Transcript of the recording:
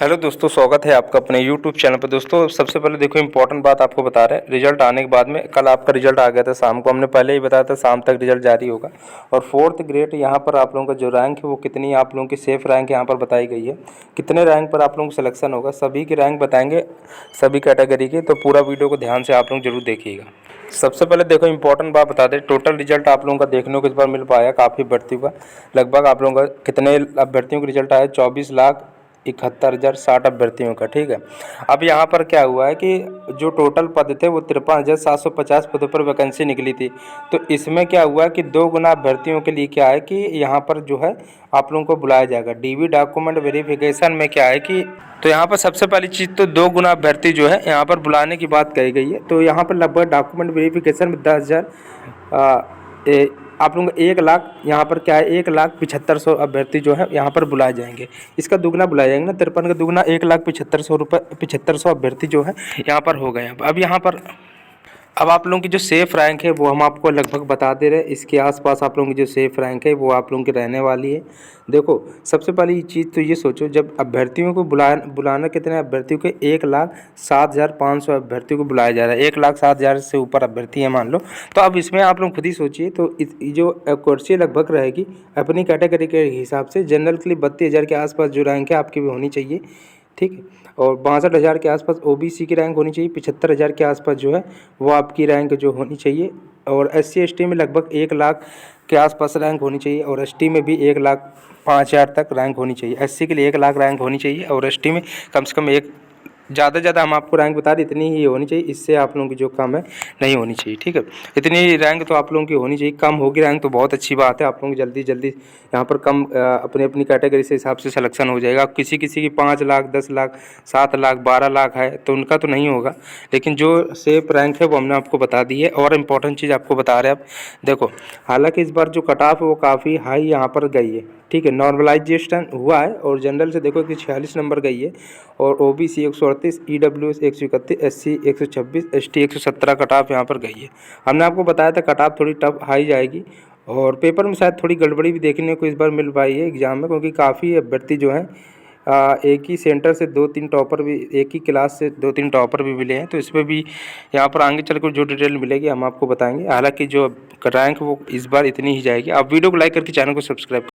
Hello दोस्तों, स्वागत है आपका अपने यूट्यूब चैनल पर। दोस्तों सबसे पहले देखो इंपॉर्टेंट बात आपको बता रहे हैं। रिजल्ट आने के बाद में कल आपका रिजल्ट आ गया था शाम को, हमने पहले ही बताया था शाम तक रिजल्ट जारी होगा। और फोर्थ ग्रेड यहाँ पर आप लोगों का जो रैंक है वो कितनी आप लोगों की सेफ रैंक यहाँ पर बताई गई है, कितने रैंक पर आप लोगों को सिलेक्शन होगा, सभी की रैंक बताएंगे सभी कैटेगरी के। तो पूरा वीडियो को ध्यान से आप लोग जरूर देखिएगा। सबसे पहले देखो इंपॉर्टेंट बात बता दें, टोटल रिजल्ट आप लोगों का देखने को इस बार मिल पाया काफ़ी अभ्यर्थियों का। लगभग आप लोगों का कितने अभ्यर्थियों का रिजल्ट आया, 24,71,060 अभ्यर्थियों का। ठीक है, अब यहाँ पर क्या हुआ है कि जो टोटल पद थे वो 53,750 पदों पर वैकेंसी निकली थी। तो इसमें क्या हुआ कि 2 गुना अभ्यर्थियों के लिए क्या है कि यहाँ पर जो है आप लोगों को बुलाया जाएगा। डीवी डॉक्यूमेंट वेरिफिकेशन में क्या है कि तो यहाँ पर सबसे पहली चीज़ तो 2 गुना अभ्यर्थी जो है यहाँ पर बुलाने की बात कही गई है। तो यहाँ पर लगभग डॉक्यूमेंट वेरिफिकेशन में 10,000 आप लोगों को 1,00,000 यहाँ पर क्या है 1,75,100 अभ्यर्थी जो है यहाँ पर बुलाए जाएंगे। इसका दुगना बुलाए जाएंगे ना, 53 का दुगना 1,75,100 अभ्यर्थी जो है यहाँ पर हो गए हैं। अब यहाँ पर अब आप लोगों की जो सेफ़ रैंक है वो हम आपको लगभग बता दे रहे हैं। इसके आसपास आप लोगों की जो सेफ़ रैंक है वो आप लोगों की रहने वाली है। देखो सबसे पहली चीज़ तो ये सोचो, जब अभ्यर्थियों को बुलाना कितने अभ्यर्थियों के 1,07,500 अभ्यर्थियों को बुलाया जा रहा है। 1,07,000 से ऊपर अभ्यर्थी है मान लो। तो अब इसमें आप लोग खुद ही सोचिए, तो जो कुर्सी लगभग रहेगी अपनी कैटेगरी के हिसाब से। जनरल के लिए 32,000 के आसपास जो रैंक है आपकी भी होनी चाहिए। ठीक है, और 62,000 के आसपास ओबीसी की रैंक होनी चाहिए। 75,000 के आसपास जो है वो आपकी रैंक जो होनी चाहिए। और SC ST में लगभग 1,00,000 के आसपास रैंक होनी चाहिए। और ST में भी 1,05,000 तक रैंक होनी चाहिए। SC के लिए 1,00,000 रैंक होनी चाहिए और ST में कम से कम एक ज़्यादा से ज़्यादा हम आपको रैंक बता दें इतनी ही होनी चाहिए। इससे आप लोगों की जो कम है नहीं होनी चाहिए। ठीक है, इतनी रैंक तो आप लोगों की होनी चाहिए। कम होगी रैंक तो बहुत अच्छी बात है, आप लोगों की जल्दी जल्दी यहाँ पर कम अपनी अपनी कैटेगरी से हिसाब से सिलेक्शन हो जाएगा। किसी किसी की 5 लाख 10 लाख 7 लाख 12 लाख है तो उनका तो नहीं होगा, लेकिन जो सेफ रैंक है वो हमने आपको बता दी है। और इम्पोर्टेंट चीज़ आपको बता रहे हैं अब देखो, हालांकि इस बार जो कट ऑफ है वो काफ़ी हाई यहाँ पर गई है। ठीक है, नॉर्मलाइजेशन हुआ है और जनरल से देखो कि 46 नंबर गई है और OBC 138, EWS 131, SC 126, ST 117 cut off यहाँ पर गई है। हमने आपको बताया था कट ऑफ थोड़ी टफ हाई जाएगी और पेपर में शायद थोड़ी गड़बड़ी भी देखने को इस बार मिल पाई है एग्ज़ाम में, क्योंकि काफ़ी अभ्यर्थी जो हैं एक ही सेंटर से 2-3 टॉपर भी, एक ही क्लास से 2-3 टॉपर भी मिले हैं। तो इसमें भी यहाँ पर आगे चल कर जो डिटेल मिलेगी हम आपको बताएंगे। हालांकि जो रैंक वो इस बार इतनी ही जाएगी। आप वीडियो को लाइक करके चैनल को सब्सक्राइब